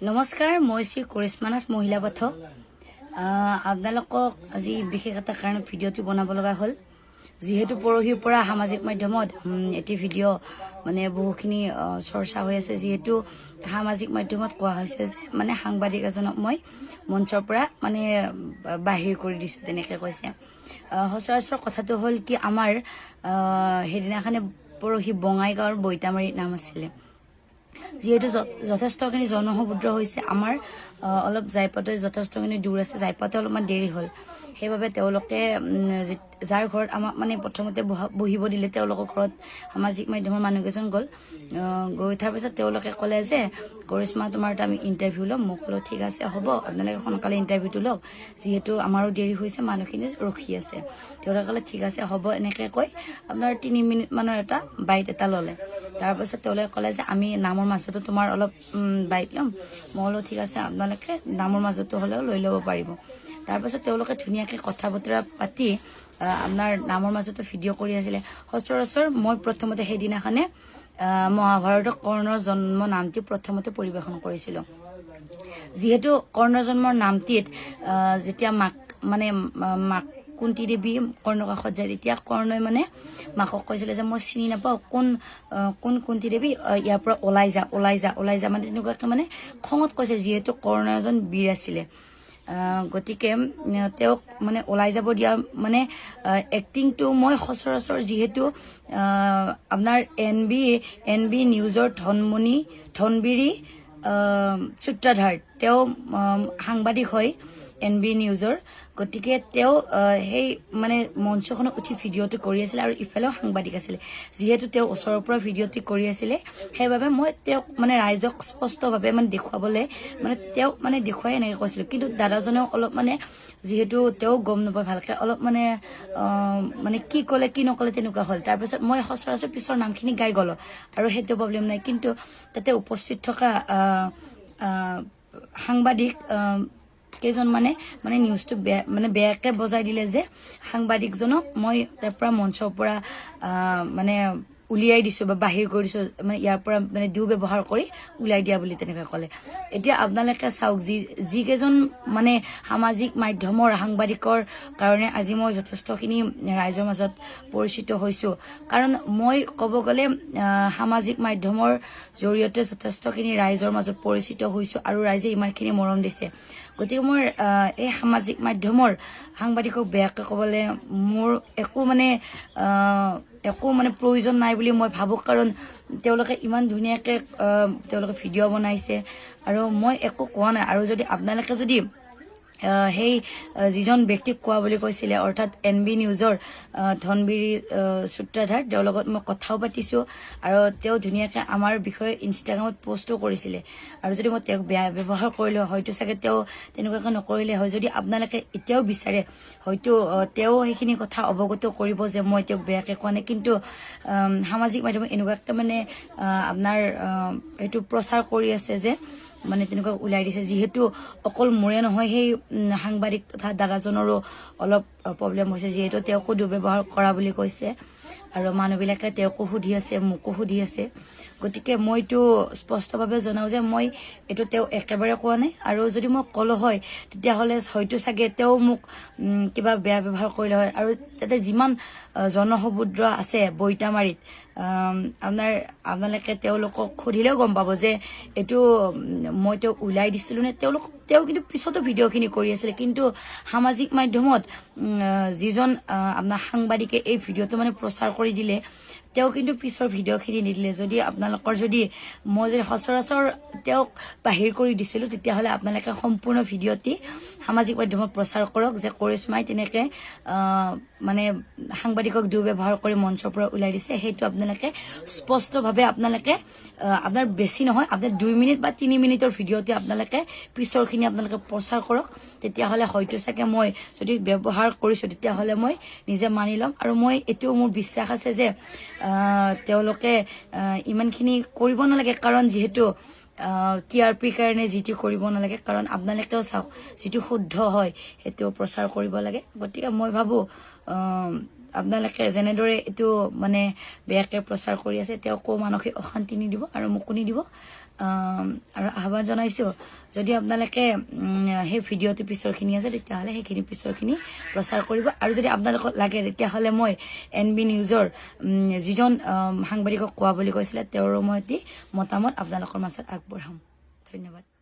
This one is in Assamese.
নমস্কাৰ মই শ্ৰী কৰিশ্মা নাথ মহিলা পথ আপোনালোকক আজি বিশেষ এটা কাৰণে ভিডিঅ'টো বনাব লগা হ'ল যিহেতু পৰহিৰ পৰা সামাজিক মাধ্যমত এটি ভিডিঅ' মানে বহুখিনি চৰ্চা হৈ আছে যিহেতু সামাজিক মাধ্যমত কোৱা হৈছে যে মানে সাংবাদিক এজনক মই মঞ্চৰ পৰা মানে বাহিৰ কৰি দিছো তেনেকৈ কৈছে সচৰাচৰ কথাটো হ'ল কি আমাৰ সেইদিনাখনে পৰহি বঙাইগাঁৱৰ বৈতামাৰীত নাম আছিলে যিহেতু যথেষ্টখিনি জনসমুদ্ৰ হৈছে আমাৰ অলপ যাইপাতে যথেষ্টখিনি দূৰ আছে যাইপাতে অলপমান দেৰি হ'ল সেইবাবে তেওঁলোকে যাৰ ঘৰত আমাক মানে প্ৰথমতে বহিব দিলে তেওঁলোকৰ ঘৰত সামাজিক মাধ্যমৰ মানুহকেইজন গৈ উঠাৰ পিছত তেওঁলোকে ক'লে যে কৰিশ্মা তোমাৰ এটা আমি ইণ্টাৰভিউ ল'ম মোক ক'লো ঠিক আছে হ'ব আপোনালোকে সোনকালে ইণ্টাৰভিউটো লওক যিহেতু আমাৰো দেৰি হৈছে মানুহখিনি ৰখি আছে তেওঁলোকে ক'লে ঠিক আছে হ'ব এনেকৈ কৈ আপোনাৰ 3 মিনিটমানৰ এটা বাইট এটা ল'লে তাৰপিছত তেওঁলোকে ক'লে যে আমি নামৰ মাজতো তোমাৰ অলপ বাইট ল'ম মই ক'লো ঠিক আছে আপোনালোকে নামৰ মাজতো হ'লেও লৈ ল'ব পাৰিব তাৰপিছত তেওঁলোকে ধুনীয়াকৈ কথা বতৰা পাতি আপোনাৰ নামৰ মাজতো ভিডিঅ' কৰি আছিলে সচৰাচৰ মই প্ৰথমতে সেইদিনাখনে মহাভাৰতৰ কৰ্ণৰ জন্ম নামটি প্ৰথমতে পৰিৱেশন কৰিছিলোঁ যিহেতু কৰ্ণৰ জন্মৰ নামটিত যেতিয়া মাক কুন্তি দেৱী কৰ্ণ কাষত যায় তেতিয়া কৰ্ণই মানে মাকক কৈছিলে যে মই চিনি নাপাওঁ কোন কুন্তি দেৱী ইয়াৰ পৰা ওলাই যা মানে তেনেকুৱাকৈ মানে খঙত কৈছে যিহেতু কৰ্ণ এজন বীৰ আছিলে গতিকে তেওঁক মানে ওলাই যাব দিয়া মানে এক্টিংটো মই সচৰাচৰ যিহেতু আপোনাৰ এন বি নিউজৰ ধনবিৰি সূত্ৰধাৰ তেওঁ সাংবাদিক হয় NB নিউজৰ গতিকে তেওঁ সেই মানে মঞ্চখনত উঠি ভিডিঅ'টো কৰি আছিলে আৰু ইফালেও সাংবাদিক আছিলে যিহেতু তেওঁ ওচৰৰ পৰা ভিডিঅ'টো কৰি আছিলে সেইবাবে মই তেওঁক মানে ৰাইজক স্পষ্টভাৱে মানে দেখুৱাবলৈ মানে তেওঁক মানে দেখুৱাই এনেকৈ কৈছিলোঁ কিন্তু দাদাজনেও অলপ মানে যিহেতু তেওঁ গম নাপায় ভালকৈ অলপ মানে কি ক'লে কি নক'লে তেনেকুৱা হ'ল তাৰপিছত মই সচৰাচৰ পিছৰ নামখিনি গাই গ'লোঁ আৰু সেইটো প্ৰব্লেম নাই কিন্তু তাতে উপস্থিত থকা সাংবাদিক কেইজন মানে নিউজটো বেয়াকৈ বজাই দিলে যে সাংবাদিকজনক মই তাৰ পৰা মঞ্চৰ পৰা মানে উলিয়াই দিছোঁ বা বাহিৰ কৰি দিছোঁ মানে ইয়াৰ পৰা মানে ব্যৱহাৰ কৰি উলিয়াই দিয়া বুলি তেনেকৈ ক'লে এতিয়া আপোনালোকে চাওক যিকেইজন মানে সামাজিক মাধ্যমৰ সাংবাদিকৰ কাৰণে আজি মই যথেষ্টখিনি ৰাইজৰ মাজত পৰিচিত হৈছোঁ কাৰণ মই ক'ব গ'লে সামাজিক মাধ্যমৰ জৰিয়তে যথেষ্টখিনি ৰাইজৰ মাজত পৰিচিত হৈছোঁ আৰু ৰাইজে ইমানখিনি মৰম দিছে গতিকে মোৰ এই সামাজিক মাধ্যমৰ সাংবাদিকক বেয়াকৈ ক'বলৈ মোৰ একো মানে প্ৰয়োজন নাই বুলি মই ভাবোঁ কাৰণ তেওঁলোকে ইমান ধুনীয়াকৈ তেওঁলোকে ভিডিঅ' বনাইছে আৰু মই একো কোৱা নাই আৰু যদি আপোনালোকে যদি সেই যিজন ব্যক্তিক কোৱা বুলি কৈছিলে অৰ্থাৎ NB নিউজৰ ধনবিৰি সূত্ৰধাৰ তেওঁৰ লগত মই কথাও পাতিছোঁ আৰু তেওঁ ধুনীয়াকৈ আমাৰ বিষয়ে ইনষ্টাগ্ৰামত পষ্টো কৰিছিলে আৰু যদি মই তেওঁক বেয়া ব্যৱহাৰ কৰিলোঁ হয়তো চাগে তেওঁ তেনেকুৱাকৈ নকৰিলে হয় যদি আপোনালোকে এতিয়াও বিচাৰে হয়তো তেওঁ সেইখিনি কথা অৱগত কৰিব যে মই তেওঁক বেয়াকৈ কোৱা নাই কিন্তু সামাজিক মাধ্যমত এনেকুৱাকৈ মানে আপোনাৰ এইটো প্ৰচাৰ কৰি আছে যে মানে তেনেকুৱা ওলাই দিছে যিহেতু অকল মোৰে নহয় সেই সাংবাদিক তথা দাদাজনৰো অলপ প্ৰব্লেম হৈছে যিহেতু তেওঁকো দুৰ্ব্যৱহাৰ কৰা বুলি কৈছে আৰু মানুহবিলাকে তেওঁকো সুধি আছে মোকো সুধি আছে গতিকে মইতো স্পষ্টভাৱে জনাওঁ যে মই এইটো তেওঁ একেবাৰে কোৱা নাই আৰু যদি মই ক'লো হয় তেতিয়াহ'লে হয়তো চাগে তেওঁ মোক কিবা বেয়া ব্যৱহাৰ কৰিলে হয় আৰু তাতে যিমান জনসমুদ্ৰ আছে বৈতামাৰীত আপোনালোকে তেওঁলোকক সুধিলেও গম পাব যে এইটো মই তেওঁক ওলাই দিছিলোঁ নে তেওঁ কিন্তু পিছতো ভিডিঅ'খিনি কৰি আছিলে কিন্তু সামাজিক মাধ্যমত যিজন আপোনাৰ সাংবাদিকে এই ভিডিঅ'টো মানে প্ৰচাৰ কৰি দিলে তেওঁ কিন্তু পিছৰ ভিডিঅ'খিনি নিদিলে যদি আপোনালোকৰ মই যদি সচৰাচৰ তেওঁক বাহিৰ কৰি দিছিলোঁ তেতিয়াহ'লে আপোনালোকে সম্পূৰ্ণ ভিডিঅ'টি সামাজিক মাধ্যমত প্ৰচাৰ কৰক যে কৰিশ্মাই তেনেকৈ মানে সাংবাদিকক দুৰ্ব্যৱহাৰ কৰি মঞ্চৰ পৰা ওলাই দিছে সেইটো আপোনালোকে স্পষ্টভাৱে আপোনালোকে আপোনাৰ বেছি নহয় আপোনাৰ 2 মিনিট বা 3 মিনিটৰ ভিডিঅ'টি আপোনালোকে পিছৰখিনি আপোনালোকে প্ৰচাৰ কৰক তেতিয়াহ'লে হয়তো চাগে মই যদি ব্যৱহাৰ কৰিছোঁ তেতিয়াহ'লে মই নিজে মানি ল'ম আৰু মই এইটোও মোৰ বিশ্বাস আছে যে তেওঁলোকে ইমানখিনি কৰিব নালাগে কাৰণ যিহেতু TRPৰ কাৰণে যিটো কৰিব নালাগে কাৰণ আপোনালোকেও চাওক যিটো শুদ্ধ হয় সেইটো প্ৰচাৰ কৰিব লাগে গতিকে মই ভাবোঁ আপোনালোকে যেনেদৰে এইটো মানে বেয়াকৈ প্ৰচাৰ কৰি আছে তেওঁকো মানসিক অশান্তি নিদিব আৰু মোকো নিদিব আৰু আহ্বান জনাইছো যদি আপোনালোকে সেই ভিডিঅ'টো পিছৰখিনি আছে তেতিয়াহ'লে সেইখিনি পিছৰখিনি প্ৰচাৰ কৰিব আৰু যদি আপোনালোকক লাগে তেতিয়াহ'লে মই এনবি নিউজৰ যিজন সাংবাদিকক কোৱা বুলি কৈছিলে তেওঁৰ মই মতামত আপোনালোকৰ মাজত আগবঢ়াম ধন্যবাদ